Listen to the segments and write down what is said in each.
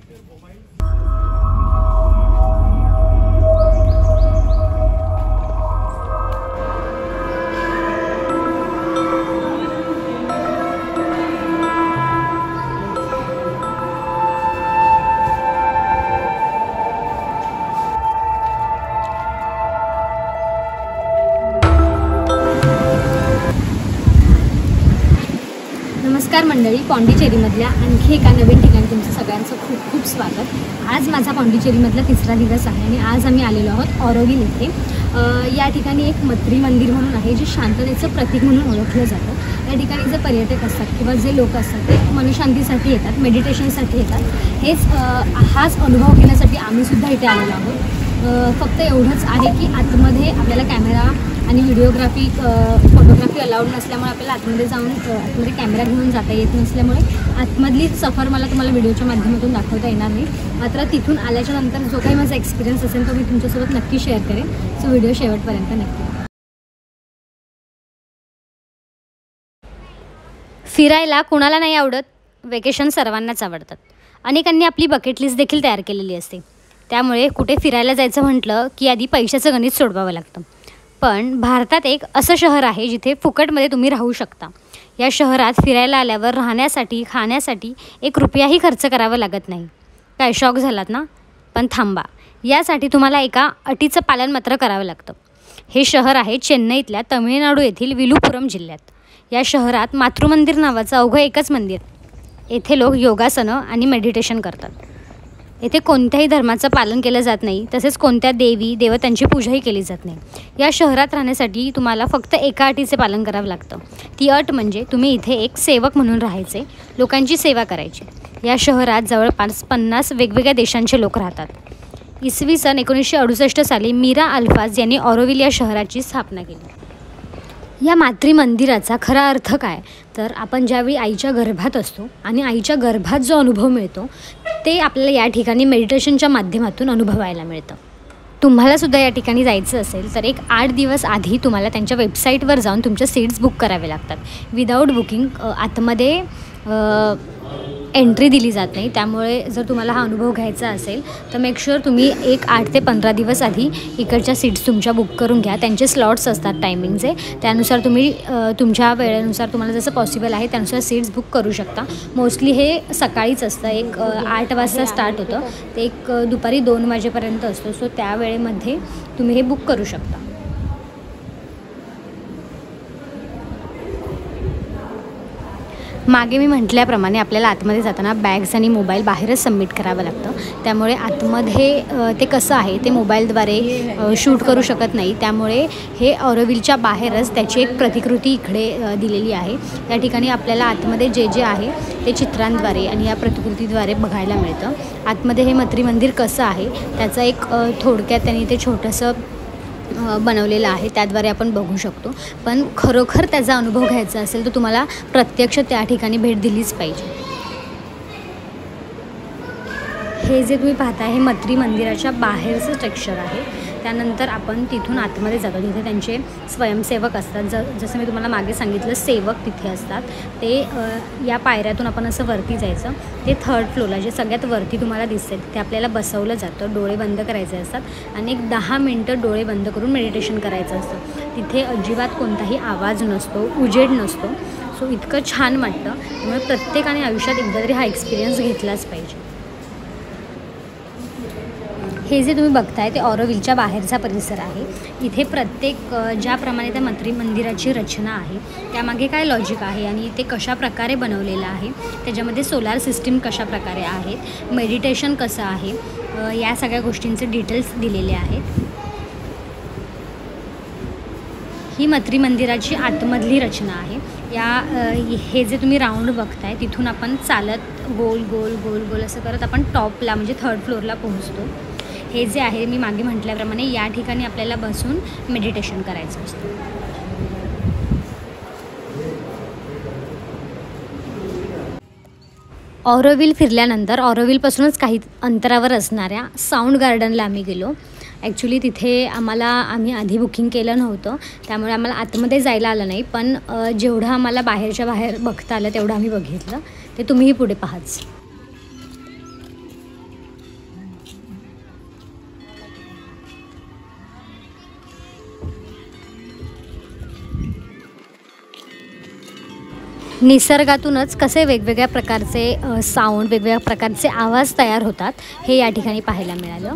नमस्कार मंडळी, पॉंडिचेरीमधल्या आणखी एका नवीन ठिकाणी तुमचं सगळ्यांचं खूप खूप स्वागत। आज माझा पॉंडिचेरीमधला तिसरा दिवस आहे आणि आज आम्ही आलेलो आहोत ऑरोविल येथे। या ठिकाणी एक मत्री मंदिर म्हणून आहे जे शांततेचं प्रतीक म्हणून ओळखलं जातं। या ठिकाणी जे पर्यटक असतात किंवा जे लोक असतात ते मनशांतीसाठी येतात, मेडिटेशनसाठी येतात। हाच अनुभव घेण्यासाठी आम्हीसुद्धा इथे आलेलो आहोत। फक्त एवढंच आहे की आतमध्ये आपल्याला कॅमेरा आणि व्हिडिओग्राफी फोटोग्राफी अलाउड नसल्यामुळे आपल्याला आतमध्ये जाऊन आतमध्ये कॅमेरा घेऊन जाता येत नसल्यामुळे आतमधली सफर मला तुम्हाला व्हिडिओच्या माध्यमातून दाखवता येणार नाही। मात्र तिथून आल्याच्या नंतर जो काही माझा एक्सपिरियन्स असेल तो मी तुमच्यासोबत नक्की शेअर करेन। सो व्हिडिओ शेवटपर्यंत नक्की। फिरायला कुणाला नाही आवडत, वेकेशन सर्वांनाच आवडतात। अनेकांनी आपली बकेट लिस्ट देखील तयार केलेली असते। त्यामुळे कुठे फिरायला जायचं म्हटलं की आधी पैशाचं गणित सोडवावं लागतं। पण भारतात एक असं शहर आहे जिथे फुकटमध्ये तुम्ही राहू शकता। या शहरात फिरायला आल्यावर राहण्यासाठी, खाण्यासाठी एक रुपयाही खर्च करावा लागत नाही। काय शॉक झालात ना? पण थांबा, यासाठी तुम्हाला एका अटीचं पालन मात्र करावं लागतं। हे शहर आहे चेन्नईतल्या तमिळनाडू येथील विलुपुरम जिल्ह्यात। या शहरात मातृमंदिर नावाचं अवघं एकच मंदिर। येथे लोक योगासनं आणि मेडिटेशन करतात। येथे कोणत्याही धर्माचं पालन केलं जात नाही, तसेच कोणत्या देवी देवतांची पूजाही केली जात नाही। या शहरात राहण्यासाठी तुम्हाला फक्त एका अटीचे पालन करावं लागतं। ती अट म्हणजे तुम्ही इथे एक सेवक म्हणून राहायचे, लोकांची सेवा करायची। या शहरात जवळपास 50 वेगवेगळ्या देशांचे लोक राहतात। इसवी सन 1968 साली मीरा अल्फाज यांनी ऑरोविल या शहराची स्थापना केली। या मातृमंदिराचा खरा अर्थ काय, तर आपण ज्यावेळी आईच्या गर्भात असतो आणि आईच्या गर्भात जो अनुभव मिळतो ते आपल्याला या ठिकाणी मेडिटेशनच्या माध्यमातून अनुभवायला मिळतं। तुम्हालासुद्धा या ठिकाणी जायचं असेल तर एक 8 दिवस आधी तुम्हाला त्यांच्या वेबसाईटवर जाऊन तुमच्या सीट्स बुक करावे लागतात। विदाऊट बुकिंग आतमध्ये एंट्री दिली जात नाही। त्यामुळे जर तुम्हाला हा अनुभव घ्यायचा असेल तर मेक शुअर तुम्ही एक 8 ते 15 दिवस आधी इकडच्या सीट्स तुमच्या बुक करून घ्या। त्यांचे स्लॉट्स असतात टायमिंगचे, त्यानुसार तुम्ही तुमच्या वेळेनुसार तुम्हाला जसं पॉसिबल आहे त्यानुसार सीट्स बुक करू शकता। मोस्टली हे सकाळीच असतं, एक 8 वाजता स्टार्ट होतं ते एक दुपारी 2 वाजेपर्यंत असतं। सो त्या वेळेमध्ये तुम्ही हे बुक करू शकता। मागे मी म्हटल्याप्रमाणे आपल्याला आतमध्ये जाताना बॅग्स आणि मोबाईल बाहेरच सबमिट करावं लागतं। त्यामुळे आतमध्ये ते कसं आहे ते मोबाईलद्वारे शूट करू शकत नाही। त्यामुळे हे ऑरोविलच्या बाहेरच त्याची एक प्रतिकृती इकडे दिलेली आहे। या ठिकाणी आपल्याला आतमध्ये जे जे आहे ते चित्रांद्वारे आणि या प्रतिकृतीद्वारे बघायला मिळतं। आतमध्ये हे मत्री कसं आहे त्याचा एक थोडक्यात त्यांनी ते छोटंसं बनवलेलं आहे, त्याद्वारे आपण बघू शकतो। पण खरोखर त्याचा अनुभव घ्यायचा असेल तर तुम्हाला प्रत्यक्ष त्या ठिकाणी भेट दिलीच पाहिजे। हे जे तुम्ही पाहताय हे मत्री मंदिराच्या बाहेरचं स्ट्रक्चर आहे। त्यानंतर आपण तिथून आतमध्ये जातो, तिथे त्यांचे स्वयंसेवक असतात। जसं मी तुम्हाला मागे सांगितलं सेवक तिथे असतात। ते या पायऱ्यातून आपण असं वरती जायचं, ते 3rd फ्लोअरला जे सगळ्यात वरती तुम्हाला दिसते तिथे आपल्याला बसवलं जातं। डोळे बंद करायचे असतात आणि एक 10 मिनटं डोळे बंद करून मेडिटेशन करायचं असतं। तिथे अजिबात कोणताही आवाज नसतो, उजेड नसतो। सो इतकं छान वाटतं। त्यामुळे प्रत्येकाने आयुष्यात एकदा तरी हा एक्सपिरियन्स घेतलाच पाहिजे। हे जे तुम्ही बघताय ते ऑरोविलच्या बाहेरचा परिसर आहे। इथे प्रत्येक ज्याप्रमाणे त्या मत्री मंदिराची रचना आहे त्यामागे काय लॉजिक आहे आणि ते कशा प्रकारे बनवलेलं आहे, त्याच्यामध्ये सोलार सिस्टीम कशा प्रकारे आहेत, मेडिटेशन कसं आहे, या सगळ्या गोष्टींचे डिटेल्स दिलेले आहेत। ही मत्री मंदिराची आतमधली रचना आहे। हे जे तुम्ही राऊंड बघताय तिथून आपण चालत गोल गोल गोल गोल असं करत आपण टॉपला म्हणजे 3rd फ्लोअरला पोहोचतो। हे जे आहे मी मागे म्हटल्याप्रमाणे या ठिकाणी आपल्याला बसून मेडिटेशन करायचं असतं। ऑरोविल फिरल्यानंतर ऑरोविलपासूनच काही अंतरावर असणाऱ्या साऊंड गार्डनला आम्ही गेलो। ॲक्च्युली तिथे आम्ही आधी बुकिंग केलं नव्हतं, त्यामुळे आम्हाला आतमध्ये जायला आलं नाही। पण जेवढं आम्हाला बाहेरच्या बाहेर बघता आलं तेवढं आम्ही बघितलं, ते तुम्हीही पुढे पाहाच। निसर्गातूनच कसे वेगवेगळ्या प्रकारचे साऊंड, वेगवेगळ्या प्रकारचे आवाज तयार होतात हे या ठिकाणी पाहायला मिळालं.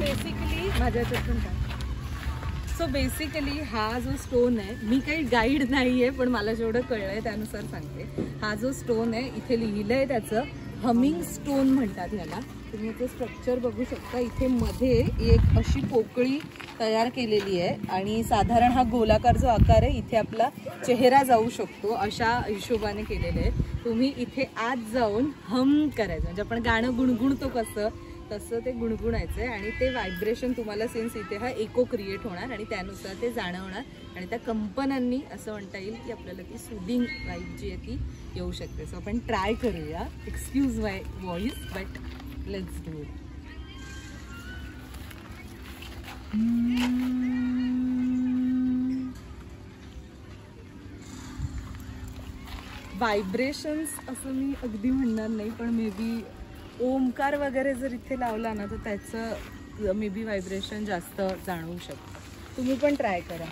सो बेसिकली हा जो स्टोन आहे, मी काही गाईड नाही आहे पण मला जेवढं कळलं आहे त्यानुसार सांगते. हा जो स्टोन आहे इथे लिहिलं आहे त्याचं हमिंग स्टोन म्हणतात ह्याला. तुम्ही याचं स्ट्रक्चर बघू शकता. इथे मध्ये एक अशी पोकळी तयार केलेली आहे आणि साधारण हा गोलाकार जो आकार आहे इथे आपला चेहरा जाऊ शकतो अशा हिशोबाने केलेले आहे. तुम्ही इथे आत जाऊन हम करायचं, म्हणजे आपण गाणं गुणगुणतो कसं तसं ते गुणगुणायचं आहे आणि ते व्हायब्रेशन तुम्हाला सेन्स इथे हा इको क्रिएट होणार आणि त्यानुसार ते जाणवणार आणि त्या कंपनांनी असं म्हणता येईल की आपल्याला ती सुदिंग वाईब जी आहे ती येऊ शकते. सो आपण ट्राय करूया. Excuse my voice but let's do it. Vibrations असं मी अगदी म्हणणार नाही, पण मे बी ओमकार वगैरे जर इथे लावला ना तर त्याचं मे बी व्हायब्रेशन जास्त जाणवू शकतं. तुम्ही पण ट्राय करा.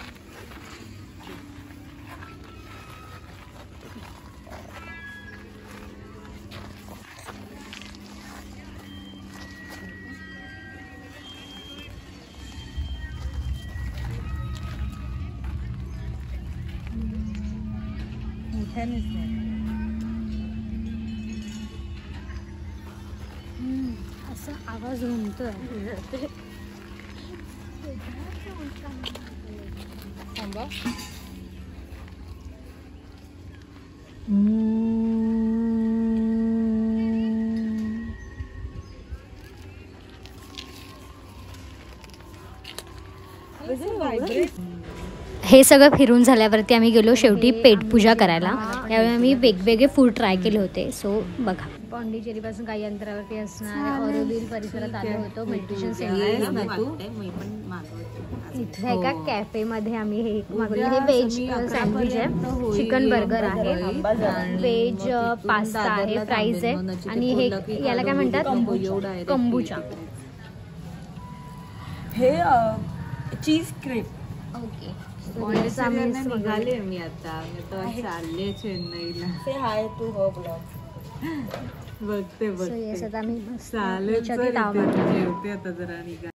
मोठ्यानेच नाही. असा आवाज घुमतोय. थांबा. हे सगळं फिरून झाल्यावरती आम्ही गेलो शेवटी पेटपूजा करायला. त्यावेळी आम्ही वेगवेगळे फूड ट्राय केले होते. सो बघा, पॉंडिचेरीपासून काही अंतरावरती असणाऱ्या ऑरोव्हिल परिसरात आलो होतो मेडिटेशन सेंटर. इथे एका कॅफेमध्ये आम्ही हे मागवलं. हे व्हेज सँडविच आहे, चिकन बर्गर आहे, व्हेज पास्ता आहे, फ्राईज आहे आणि हे याला काय म्हणतात कंबुचा. हे चीज क्रेप. ओके. निघाले मी आता चालले चेन्नईला. से हाय टू हो ब्लॉग. बघते आता जरा निघा.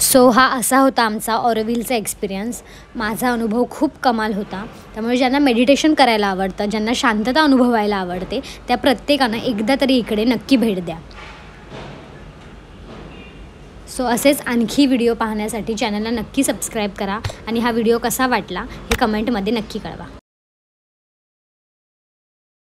सो हा असा होता आमचा ऑरोव्हिलचा एक्सपिरियन्स. माझा अनुभव खूप कमाल होता. त्यामुळे ज्यांना मेडिटेशन करायला आवडतं, ज्यांना शांतता अनुभवायला आवडते, त्या प्रत्येकानं एकदा तरी इकडे नक्की भेट द्या. सो असेच आणखी व्हिडिओ पाहण्यासाठी चॅनलला नक्की सबस्क्राईब करा आणि हा व्हिडिओ कसा वाटला हे कमेंटमध्ये नक्की कळवा.